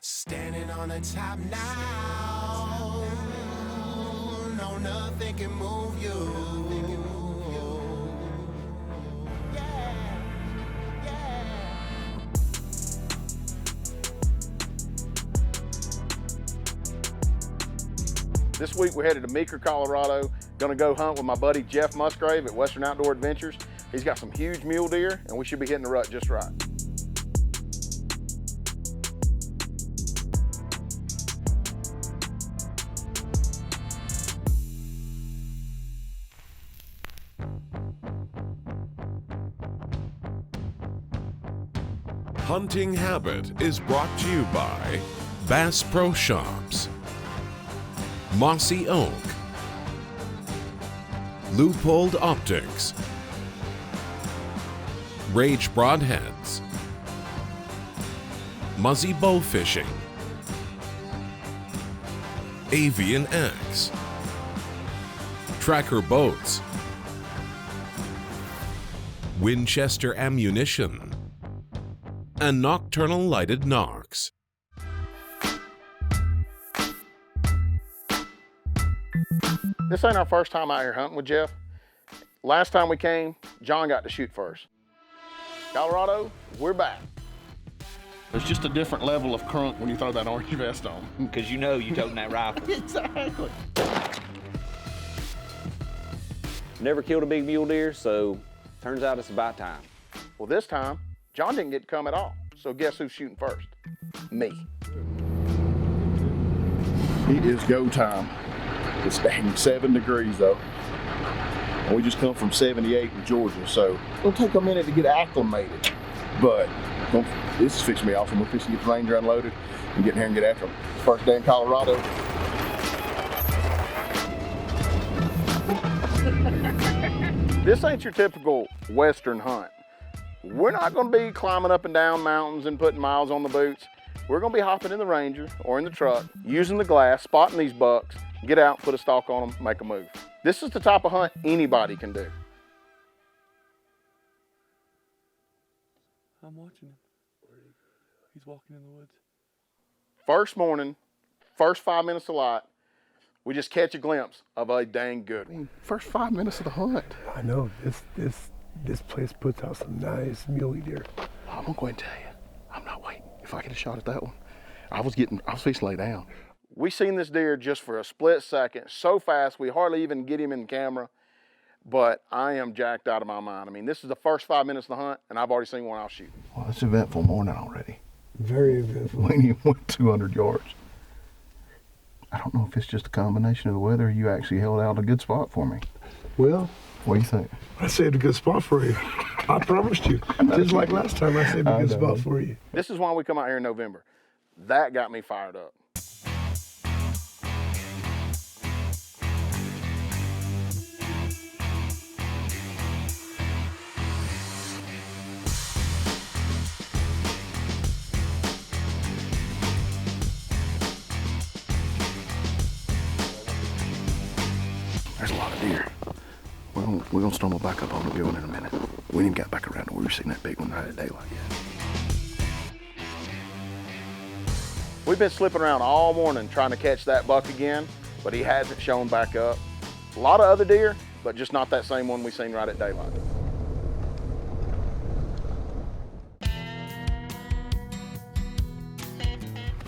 Standing on the top now. No, nothing can move you. Yeah, yeah. This week we're headed to Meeker, Colorado. Gonna go hunt with my buddy Jeff Musgrave at Western Outdoor Adventures. He's got some huge mule deer and we should be hitting the rut just right. Hunting Habit is brought to you by Bass Pro Shops, Mossy Oak, Loophole Optics, Rage Broadheads, Muzzy Bow Fishing, Avian X, Tracker Boats, Winchester Ammunition, and Nocturnal Lighted Knocks. This ain't our first time out here hunting with Jeff. Last time we came, John got to shoot first. Colorado, we're back. There's just a different level of crunk when you throw that orange vest on. Because you know you're toting that rifle. Exactly. Never killed a big mule deer, so turns out it's about time. Well, this time, John didn't get to come at all. So guess who's shooting first? Me. It is go time. It's dang 7 degrees though. And we just come from 78 in Georgia, so it'll take a minute to get acclimated. But this is fixing me off, and we're fixing to get the Ranger unloaded and get in here and get after them. First day in Colorado. This ain't your typical Western hunt. We're not gonna be climbing up and down mountains and putting miles on the boots. We're gonna be hopping in the Ranger or in the truck, using the glass, spotting these bucks, get out, put a stalk on them, make a move. This is the type of hunt anybody can do. I'm watching him. He's walking in the woods. First morning, first 5 minutes of light, we just catch a glimpse of a dang good one. First 5 minutes of the hunt. I know, this place puts out some nice muley deer. I'm gonna go ahead and tell you, I'm not waiting. If I get a shot at that one, I was fixing to lay down. We seen this deer just for a split second, so fast we hardly even get him in camera, but I am jacked out of my mind. I mean, this is the first 5 minutes of the hunt, and I've already seen one I'll shoot. Well, it's an eventful morning already. Very eventful. We ain't even went 200 yards. I don't know if it's just a combination of the weather or you actually held out a good spot for me. Well, what do you think? I saved a good spot for you. I promised you. Just like last time, I saved a good spot for you. This is why we come out here in November. That got me fired up. There's a lot of deer. We're gonna stumble back up on the good one in a minute. We ain't even got back around and we were seeing that big one right at daylight yet. We've been slipping around all morning trying to catch that buck again, but he hasn't shown back up. A lot of other deer, but just not that same one we seen right at daylight.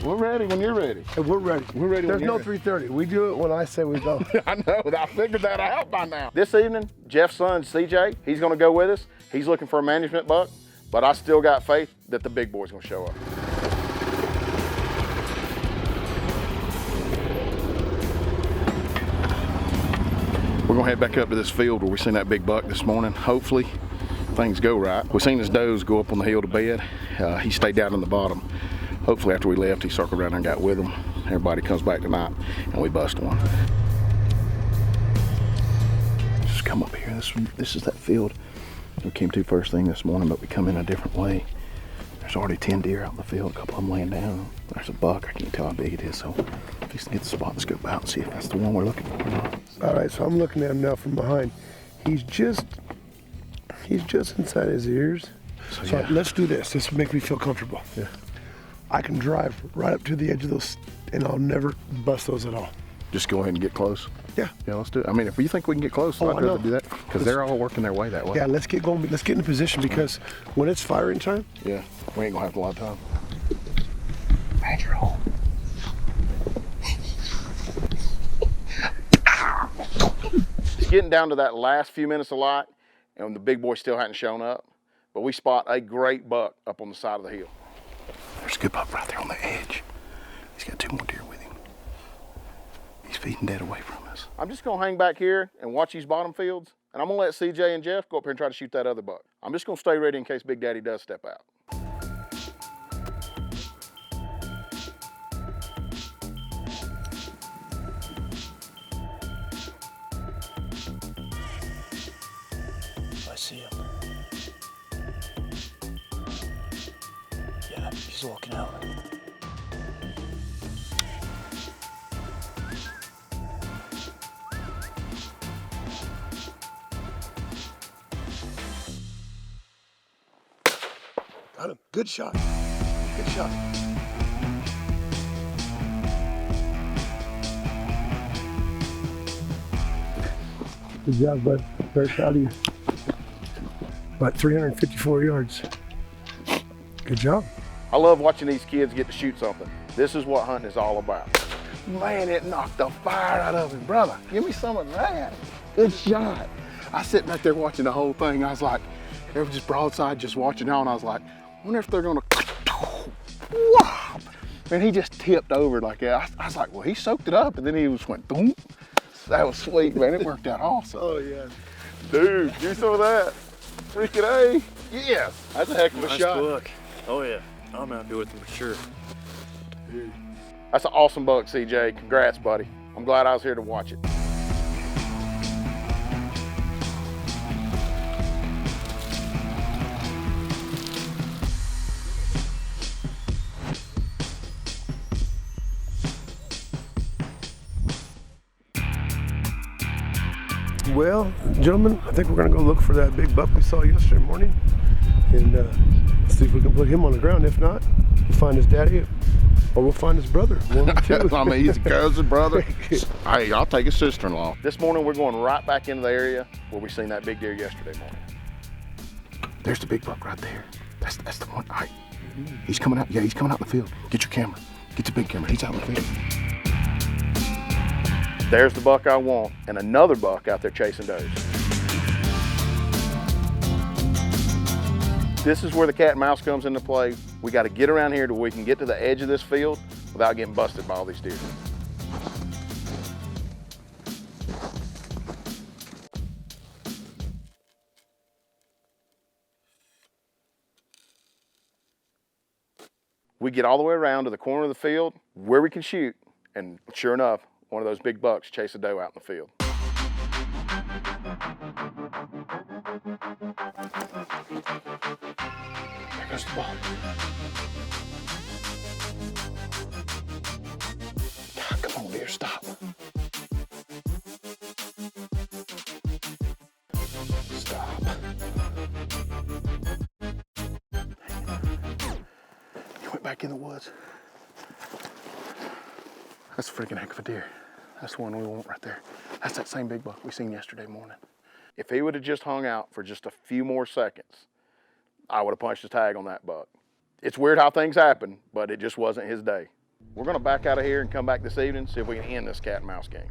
We're ready when you're ready. Hey, we're ready. We're ready. There's when no you're ready. 3:30. We do it when I say we go. I know, I figured that out by now. This evening, Jeff's son, CJ, he's gonna go with us. He's looking for a management buck, but I still got faith that the big boy's gonna show up. We're gonna head back up to this field where we seen that big buck this morning. Hopefully, things go right. We seen his does go up on the hill to bed. He stayed down in the bottom. Hopefully after we left, he circled around and got with them. Everybody comes back tonight and we bust one. Just come up here. This is that field we came to first thing this morning, but we come in a different way. There's already 10 deer out in the field, a couple of them laying down. There's a buck, I can't tell how big it is, so just get the spot and scope out and see if that's the one we're looking for or not. All right, so I'm looking at him now from behind. He's just inside his ears. So yeah. Let's do this. This will make me feel comfortable. Yeah. I can drive right up to the edge of those, and I'll never bust those at all. Just go ahead and get close. Yeah. Yeah, let's do it. I mean, if you think we can get close, Oh, I'd I know. rather do that because they're all working their way that way. Yeah, let's get going. Let's get in position because when it's firing time, Yeah, we ain't gonna have a lot of time. Major hole. It's getting down to that last few minutes of light, and the big boy still hadn't shown up. But we spot a great buck up on the side of the hill. There's a good buck right there on the edge. He's got 2 more deer with him. He's feeding dead away from us. I'm just gonna hang back here and watch these bottom fields, and I'm gonna let CJ and Jeff go up here and try to shoot that other buck. I'm just gonna stay ready in case Big Daddy does step out. I see him. Yeah, he's walking out. Got him. Good shot. Good shot. Good job, bud. Very proud of you. About 354 yards. Good job. I love watching these kids get to shoot something. This is what hunting is all about. Man, it knocked the fire out of him, brother. Give me some of that. Good shot. I sit back there watching the whole thing. I was like, they were just broadside, just watching out, and I was like, I wonder if they're gonna whop. And he just tipped over like that. I was like, well, he soaked it up, and then he just went boom. That was sweet, man. It worked out awesome. Oh, yeah. Dude, give me some of that. Freaking A. Yes. That's a heck of a Nice shot. buck. Oh yeah, I'm happy with him for sure. That's an awesome buck, CJ. Congrats, buddy. I'm glad I was here to watch it. Well, gentlemen, I think we're gonna go look for that big buck we saw yesterday morning and see if we can put him on the ground. If not, we'll find his daddy or we'll find his brother. One of the two. I mean, he's a cousin, brother. Hey, I'll take his sister-in-law. This morning, we're going right back into the area where we seen that big deer yesterday morning. There's the big buck right there. That's the one. All right. He's coming out. Yeah, he's coming out in the field. Get your camera. Get the big camera. He's out in the field. There's the buck I want, and another buck out there chasing does. This is where the cat and mouse comes into play. We got to get around here to where we can get to the edge of this field without getting busted by all these deer. We get all the way around to the corner of the field where we can shoot, and sure enough, one of those big bucks chase a doe out in the field. There goes the ball. God, come on, dear, stop. Stop. You went back in the woods. That's a freaking heck of a deer. That's the one we want right there. That's that same big buck we seen yesterday morning. If he would have just hung out for just a few more seconds, I would have punched the tag on that buck. It's weird how things happen, but it just wasn't his day. We're gonna back out of here and come back this evening, see if we can end this cat and mouse game.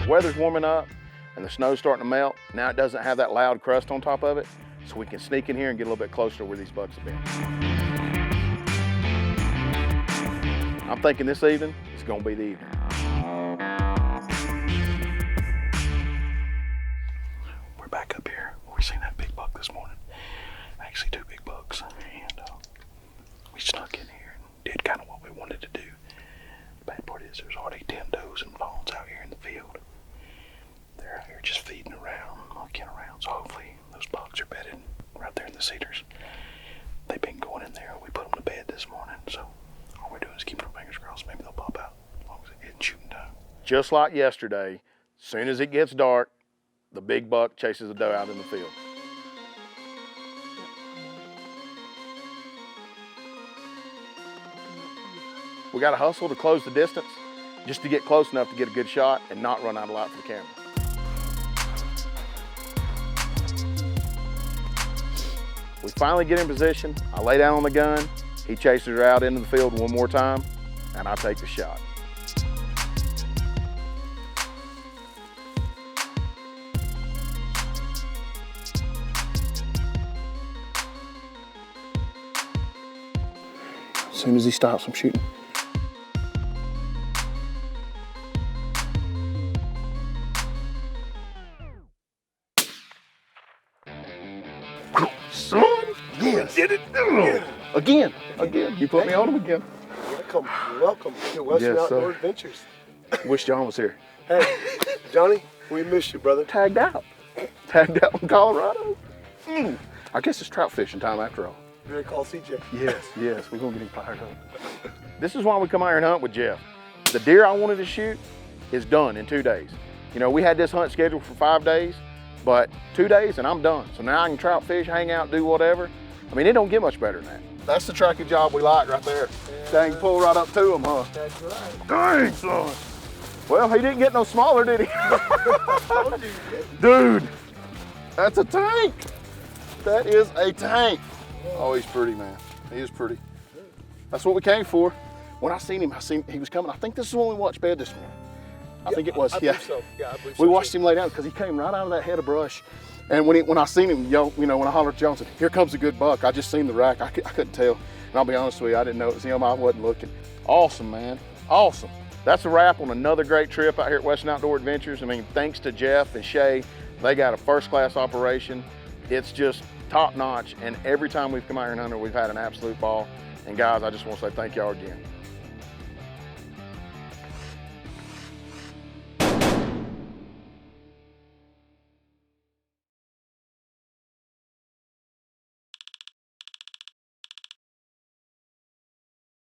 The weather's warming up and the snow's starting to melt. Now it doesn't have that loud crust on top of it, so we can sneak in here and get a little bit closer to where these bucks have been. I'm thinking this evening is gonna be the evening. We're back up here where we seen that big buck this morning. Actually, 2 big bucks. And we snuck in here and did kind of what we wanted to do. The bad part is there's already 10 does and fawns out here in the field. They're out here just feeding around, looking around. So hopefully those bucks are bedded right there in the cedars. They've been going in there. We put them to bed this morning. So all we're doing is keeping our fingers crossed. Maybe they'll pop out. just like yesterday, soon as it gets dark, the big buck chases the doe out in the field. We got to hustle to close the distance just to get close enough to get a good shot and not run out of light for the camera. We finally get in position. I lay down on the gun. He chases her out into the field one more time, and I take the shot. As soon as he stops, I'm shooting. Son, yes. Did it. Again. You put me on him again. Welcome to Western Yes, sir. Outdoor Adventures. Wish John was here. Hey, Johnny, we miss you, brother. Tagged out in Colorado. I guess it's trout fishing time after all. You're gonna call CJ. Yes, we're gonna get him fired up. This is why we come out here and hunt with Jeff. The deer I wanted to shoot is done in 2 days. You know, we had this hunt scheduled for 5 days, but 2 days and I'm done. So now I can trout fish, hang out, do whatever. I mean, it don't get much better than that. That's the tracking job we like right there. Dang, pull right up to him, huh? That's right. Dang, son. Well, he didn't get no smaller, did he? Dude, that's a tank. That is a tank. Oh, he's pretty, man. He is pretty. That's what we came for. When I seen him, he was coming. I think this is when we watched bed this morning. I think it was, I believe so. Yeah, I believe so. We watched him lay down because he came right out of that head of brush. And when I seen him, when I hollered at Johnson, here comes a good buck. I just seen the rack. I couldn't tell. And I'll be honest with you, I didn't know it was him. I wasn't looking. Awesome, man. Awesome. That's a wrap on another great trip out here at Western Outdoor Adventures. I mean, thanks to Jeff and Shay, they got a first-class operation. It's just top-notch. And every time we've come out here and hunted, we've had an absolute ball. And guys, I just want to say thank y'all again.